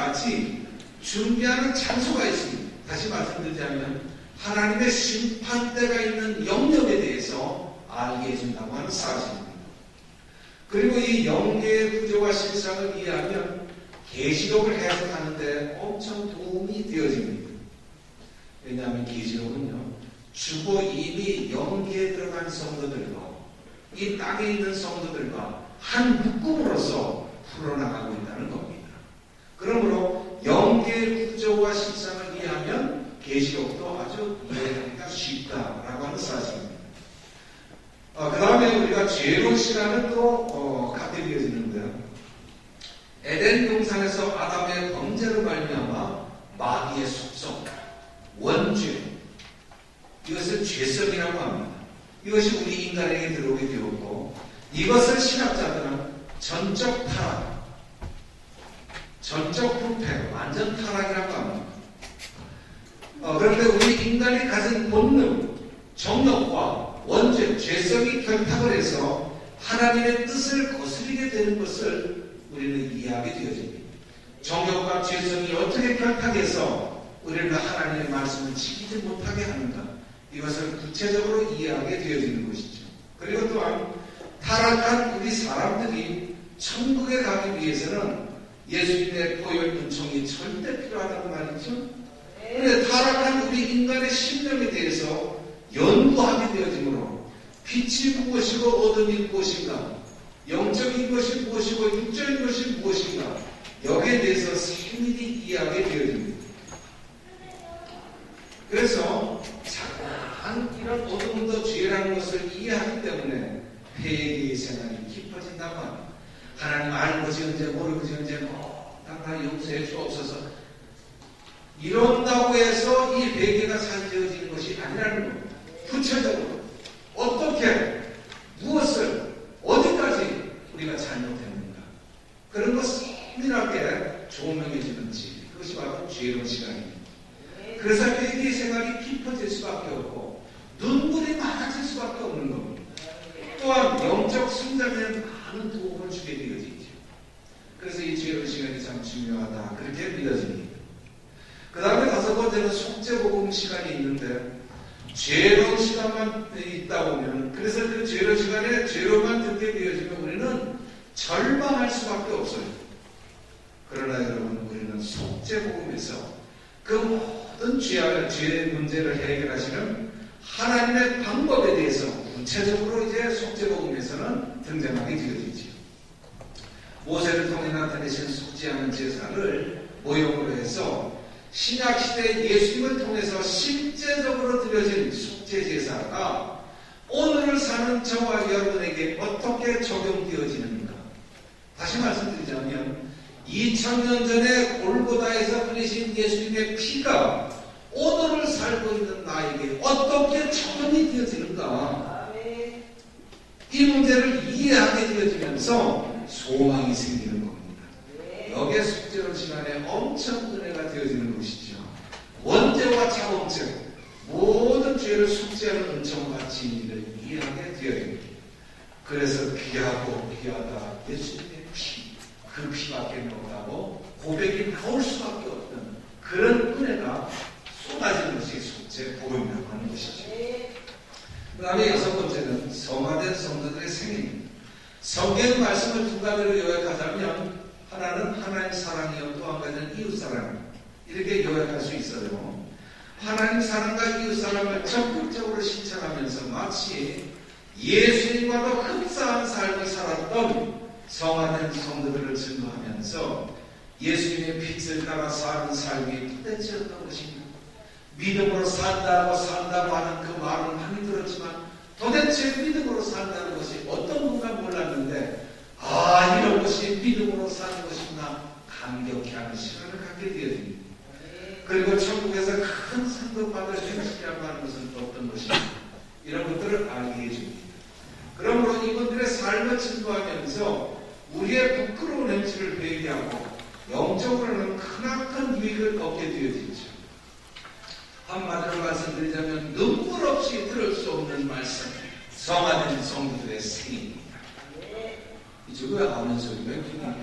같이 준비하는 장소가 있습니다. 다시 말씀드리자면 하나님의 심판대가 있는 영역에 대해서 알게 해준다고 하는 사실입니다. 그리고 이 영계의 구조와 실상을 이해하면 계시록을 해석하는데 엄청 도움이 되어집니다. 왜냐하면 계시록은요, 주고 이미 영계에 들어간 성도들과 이 땅에 있는 성도들과 한 묶음으로서 풀어나가고 있다는 겁니다. 그러므로 영계의 구조와 실상을 이해하면 계시록도 아주 이해하기가 쉽다라고 하는 사실입니다. 그 다음에 우리가 죄로 시간은 또 갖게 되어지는데요. 에덴 동산에서 아담의 범죄로 말미암아 마귀의 속성, 원죄, 이것을 죄성이라고 합니다. 이것이 우리 인간에게 들어오게 되었고, 이것을 신학자들은 전적 타락, 전적 부패, 완전 타락이라고 합니다. 그런데 우리 인간이 가진 본능, 정욕과 원죄, 죄성이 결탁을 해서 하나님의 뜻을 거스르게 되는 것을 우리는 이해하게 되어집니다. 정욕과 죄성이 어떻게 결탁해서 우리는 하나님의 말씀을 지키지 못하게 하는가, 이것을 구체적으로 이해하게 되어지는 것이죠. 그리고 또한 타락한 우리 사람들이 천국에 가기 위해서는 예수님의 보혈 은총이 절대 필요하다고 말이죠. 그런데 타락한 우리 인간의 심령에 대해서 연구하게 되어지므로 빛이 무엇이고 어둠이 무엇인가, 영적인 것이 무엇이고 육적인 것이 무엇인가, 여기에 대해서 세밀히 이해하게 되어집니다. 그래서 작은 이런 어둠도 죄라는 것을 이해하기 때문에 회개의 생활이 깊어진다고 합니다. 하나님 알고지 언제 모르고지 언제 나 용서해 주옵소서, 이런다고 해서 이 회개가 잘 되어지는 것이 아니라는 겁니다. 구체적으로 어떻게, 무엇을, 어디까지 우리가 잘못했는가, 그런 것을 세밀하게 조명해 주는지, 그것이 바로 죄로운 시간입니다. 그래서 회개의 생활이 깊어질 수밖에 없고 눈물이 많아질 수밖에 없는 겁니다. 또한 영적 성장에 많은 도움을 주게 되어지죠. 그래서 이 죄로운 시간이 참 중요하다, 그렇게 믿어집니다. 그 다음에 다섯 번째는 속죄복음 시간이 있는데, 죄로운 시간만 있다 보면, 그래서 그 죄로운 시간에 죄로만 듣게 되어지면 우리는 절망할 수밖에 없어요. 그러나 여러분, 우리는 속죄복음에서 그 모든 죄의 문제를 해결하시는 하나님의 방법에 대해서 구체적으로 이제 속죄복음에서는 등장하게 되어지죠. 모세를 통해 나타내신 속죄하는 제사를 모형으로 해서 신약시대 예수님을 통해서 실제적으로 드려진 속죄제사가 오늘을 사는 저와 여러분에게 어떻게 적용되어지는가. 다시 말씀드리자면 2000년 전에 골고다에서 흘리신 예수님의 피가 오늘을 살고 있는 나에게 어떻게 적용이 되어지는가, 이 문제를 이해하게 되어지면서 소망이 생기는 겁니다. 여기에 속죄로 시간에 엄청 은혜가 되어지는 것이죠. 원죄와 자범죄, 모든 죄를 속죄하는 은총과 진리를 이해하게 되어집니다. 그래서 귀하고 귀하다 예수님의 피, 그 피밖에 없다고 고백이 나올 수밖에 없는 그런 은혜가 쏟아지는 것이 속죄 복음이라고 하는 것이죠. 그 다음에 여섯 번째는 성화된 성도들의 생애입니다. 성경의 말씀을 두 가지로 요약하자면, 하나는 하나님 사랑이요, 또 한 가지는 이웃 사랑, 이렇게 요약할 수 있어요. 하나님 사랑과 이웃 사랑을 적극적으로 실천하면서 마치 예수님과도 흡사한 삶을 살았던 성화된 성도들을 증거하면서 예수님의 빛을 따라 사는 삶이 도대체 어떤 것인가, 믿음으로 산다고 하는 그 말은 많이 들었지만 도대체 믿음으로 산다는 것이 어떤 건가 몰랐는데, 이런 것이 믿음으로 사는 것이구나 감격해하는 시간을 갖게 되어집니다. 그리고 천국에서 큰 상급받을 행실이라고 하는 것은 또 어떤 것인가, 이런 것들을 알게 해줍니다. 그러므로 이분들의 삶을 증거하면서 우리의 부끄러운 행실을 회개하고 영적으로는 크나큰 유익을 얻게 되어지죠. 한마디로 말씀드리자면 눈물 없이 들을 수 없는 말씀, 성화된 성도들의 생입니다. 이제 왜 아멘 소리가 있냐?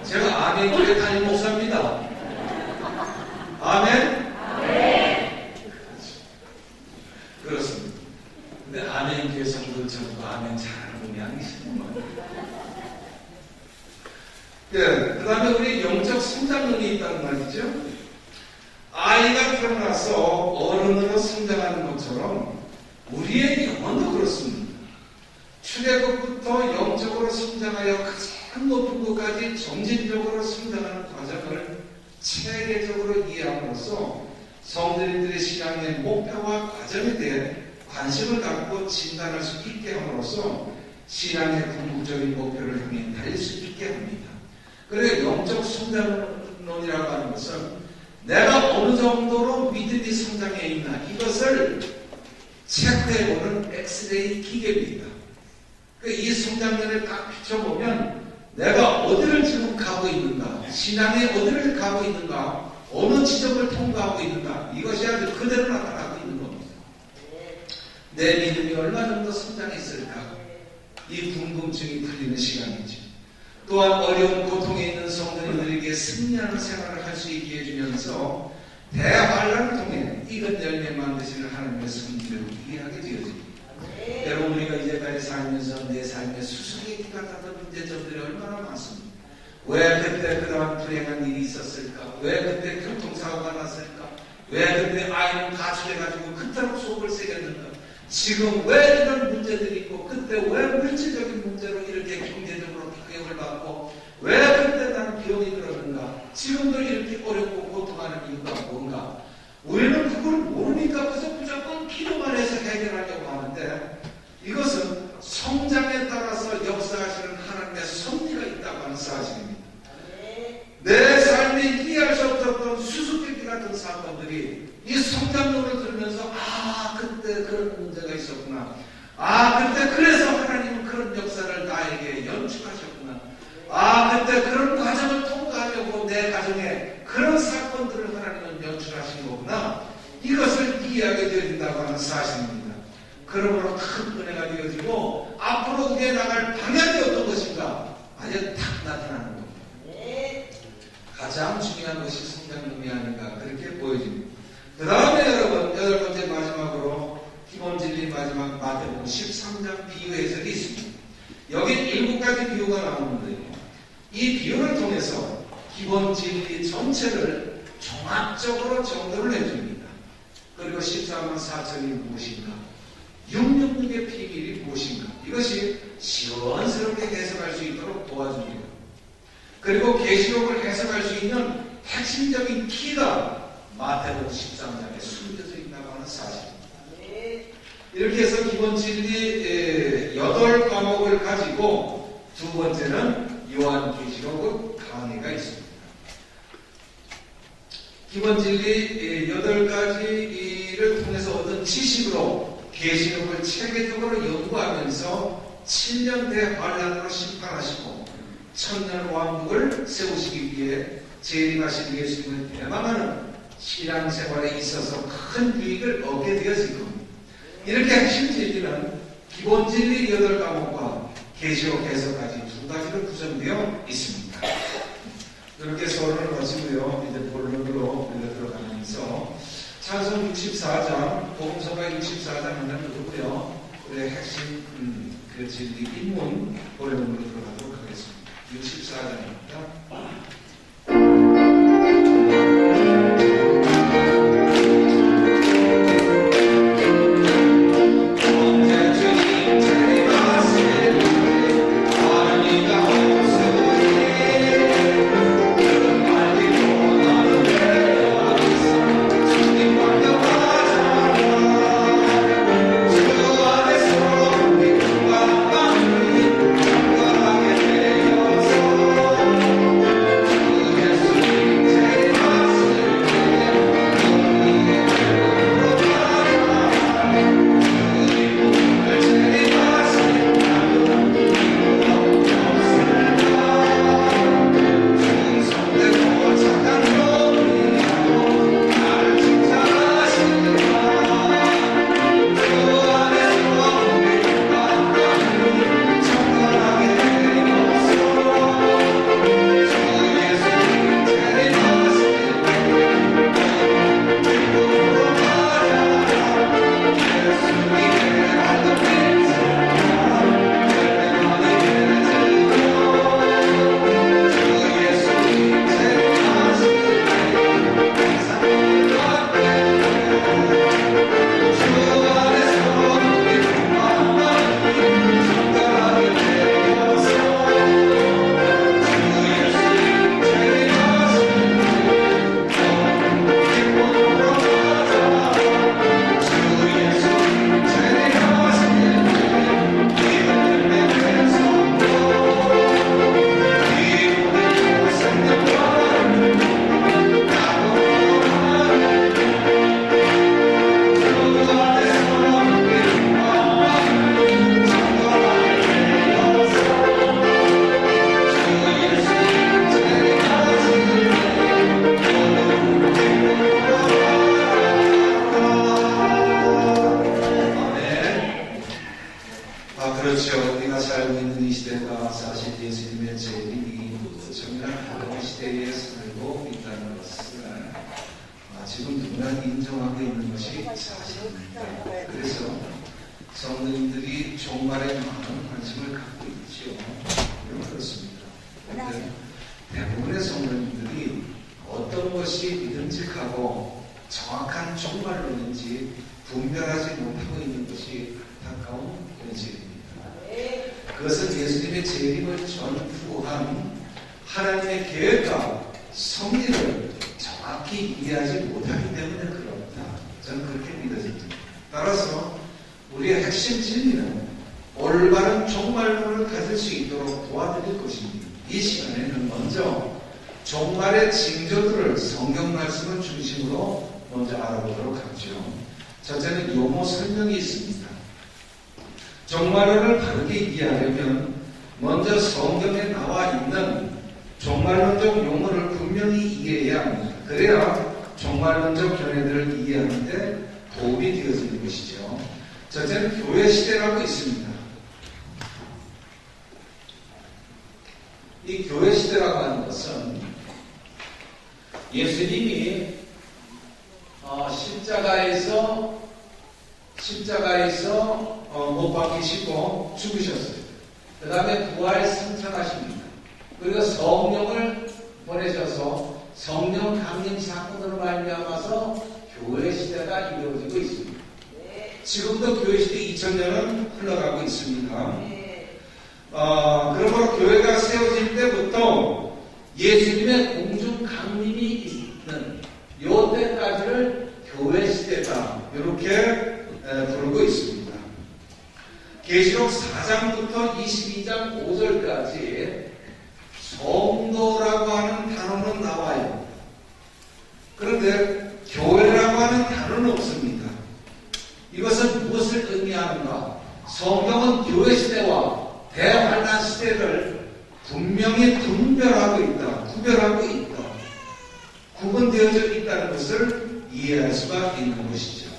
제가 아멘 교회 담임 목사입니다. 다음에 우리 영적 성장론이 있다는 말이죠. 아이가 태어나서 어른으로 성장하는 것처럼 우리의 영혼도 그렇습니다. 출애굽부터 영적으로 성장하여 가장 높은 곳까지 점진적으로 성장하는 과정을 체계적으로 이해함으로써 성도님들의 신앙의 목표와 과정에 대해 관심을 갖고 진단할 수 있게 함으로써 신앙의 궁극적인 목표를 향해 달릴 수 있게 합니다. 그리고 영적 성장론이라고 하는 것은 내가 어느 정도로 믿음이 성장해 있나 이것을 체크해보는 엑스레이 기계입니다. 이 성장론을 딱 비춰보면 내가 어디를 지금 가고 있는가, 신앙에 어디를 가고 있는가, 어느 지점을 통과하고 있는가, 이것이 아주 그대로 나타나고 있는 겁니다. 내 믿음이 얼마 정도 성장했을까? 이 궁금증이 풀리는 시간이지. 또한 어려운 고통에 있는 성도님들에게 승리하는 생활을 할 수 있게 해주면서 대환란을 통해 익은 열매 만드시는 하나님의 섭리를 이해하게 되어집니다. 여러분, 우리가 이제까지 살면서 내 삶에 수수께끼 같았던 문제점들이 얼마나 많습니다. 왜 그때 그러한 불행한 일이 있었을까? 왜 그때 교통사고가 났을까? 왜 그때 아이를 가출해가지고 그토록 속을 새겼는가? 지금 왜 이런 문제들이 있고 그때 왜 물질적인 문제로 이렇게 경제적으로 타격을 받고 왜 그때 나는 병이 들었는가? 지금도 이렇게 어렵고 고통하는 이유가 뭔가? 우리는 그걸 모르니까 그래서 무조건 기도만 해서 해결하려고 하는데 이것은 성장에 따라서 역사하시는 하나님의 섭리가 있다고 하는 사실입니다. 내 삶에 이해할 수 없었던 수수께끼 같은 사건들이 이 성장론을 들으면서 그때 그런 문제가 있었구나. 그때 그래서 하나님은 그런 역사를 나에게 연출하셨구나. 그때 그런 과정을 통과하려고 내 가정에 그런 사건들을 하나님은 연출하신 거구나. 이것을 이해하게 되어진다고 하는 사실입니다. 그러므로 큰 은혜가 되어지고 앞으로 우리의 나갈 방향이 어떤 것인가 아주 탁 나타나는 겁니다. 가장 중요한 것이 성장론이 아닌가 그렇게 보여집니다. 그 다음에 여러분, 8번째 마지막으로 기본 진리 마지막 마태복음 13장 비유 해설이 있습니다. 여기 7가지 비유가 나오는데요. 이 비유를 통해서 기본 진리 전체를 종합적으로 정도를 해줍니다. 그리고 14만 4천이 무엇인가? 666의 비밀이 무엇인가? 이것이 시원스럽게 해석할 수 있도록 도와줍니다. 그리고 계시록을 해석할 수 있는 핵심적인 키가 마태복음 13장에 숨겨져 있다고 하는 사실입니다. 이렇게 해서 기본 진리 8과목을 가지고 두 번째는 요한계시록 강의가 있습니다. 기본 진리 8가지를 통해서 얻은 지식으로 계시록을 체계적으로 연구하면서 7년 대환란으로 심판하시고 천년 왕국을 세우시기 위해 재림하신 예수님을 대망하는 신앙생활에 있어서 큰 유익을 얻게 되었을 겁니다. 이렇게 핵심 진리는 기본 진리 8과목과 계시록 해석까지 2가지로 구성되어 있습니다. 이렇게 서론을 마치고요. 이제 본론으로 들어가면서 찬송 64장, 복음서가 64장 하나를 읽고요. 우리의 핵심 그 진리 입문 본론으로 들어가도록 하겠습니다. 64장입니다. 시대에 살고 있다는 것을 지금 누구나 인정하고 있는 것이 사실입니다. 그래서 성도님들이 종말에 많은 관심을 갖고 있죠. 그렇습니다. 그런데 대부분의 성도님들이 어떤 것이 믿음직하고 정확한 종말론인지 분별하지 못하고 있는 것이 안타까운 현실입니다. 그것은 예수님의 재림을 전후한 하나님의 계획과 섭리를 정확히 이해하지 못하기 때문에 그렇다. 저는 그렇게 믿어집니다. 따라서 우리의 핵심 진리는 올바른 종말론을 가질 수 있도록 도와드릴 것입니다. 이 시간에는 먼저 종말의 징조들을 성경 말씀을 중심으로 먼저 알아보도록 하죠. 첫째는 용어 설명이 있습니다. 종말론을 바르게 이해하려면 먼저 성경에 나와 있는 종말론적 용어를 분명히 이해해야 합니다. 그래야 종말론적 견해들을 이해하는데 도움이 되어지는 것이죠. 첫째는 교회 시대라고 있습니다. 이 교회 시대라고 하는 것은 예수님이 십자가에서 못 박히시고 죽으셨어요. 그 다음에 부활 승천하십니다. 그리고 성령을 보내셔서 성령 강림 사건으로 말미암아서 교회 시대가 이루어지고 있습니다. 지금도 교회 시대 2000년은 흘러가고 있습니다. 그러므로 교회가 세워질 때부터 예수님의 공중 강림이 있는 요 때까지를 교회 시대다 이렇게 부르고 있습니다. 계시록 4장부터 22장 5절까지 성도라고 하는 단어는 나와요. 그런데 교회라고 하는 단어는 없습니다. 이것은 무엇을 의미하는가? 성경은 교회 시대와 대환란 시대를 분명히 구별하고 있다. 구분되어져 있다는 것을 이해할 수가 있는 것이죠.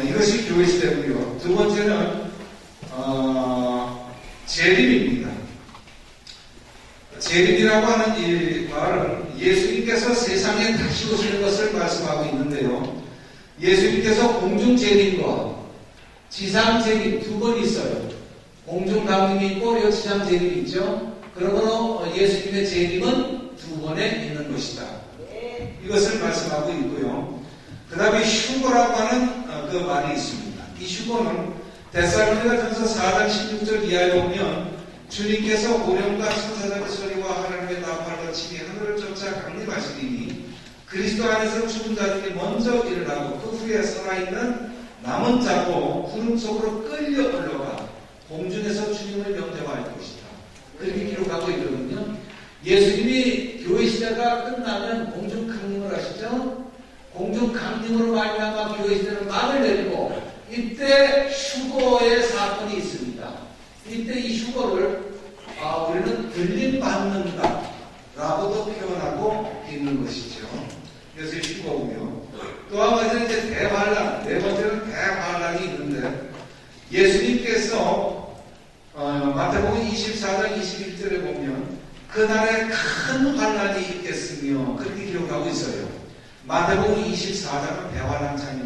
이것이 교회 시대고요. 두 번째는 재림입니다. 재림이라고 하는 이 말은 예수님께서 세상에 다시 오시는 것을 말씀하고 있는데요. 예수님께서 공중 재림과 지상 재림 두 번 있어요. 공중 강림이 있고 지상 재림이 있죠. 그러므로 예수님의 재림은 두 번에 있는 것이다. 이것을 말씀하고 있고요. 그 다음에 휴거라고 하는 그 말이 있습니다. 이 휴거는 데살로니가전서 4장 16절 이하에 보면 주님께서 고령과 천사장의 소리와 하나님의 나팔과 침이 하늘을 쫓아 강림하시리니 그리스도 안에서 죽은 자 중에 먼저 일어나고 그 후에 살아있는 남은 자고 구름 속으로 끌려 올라가 공중에서 주님을 영접할 것이다. 그렇게 기록하고 있거든요. 예수님이 교회 시대가 끝나면 공중 강림을 하시죠. 공중 강림으로 말미암아 교회 시대는 막을 내리고 이때 휴거의 사건이 있습니다. 이때 이 휴거를 우리는 들림받는다 라고도 표현하고 있는 것이죠. 그래서 휴거고요. 또 한 가지는 이제 대환란, 네 번째는 대환란이 있는데 예수님께서 마태복음 24장 21절에 보면 그날에 큰 환란이 있겠으며 그렇게 기록하고 있어요. 마태복음 24장은 대환란 장면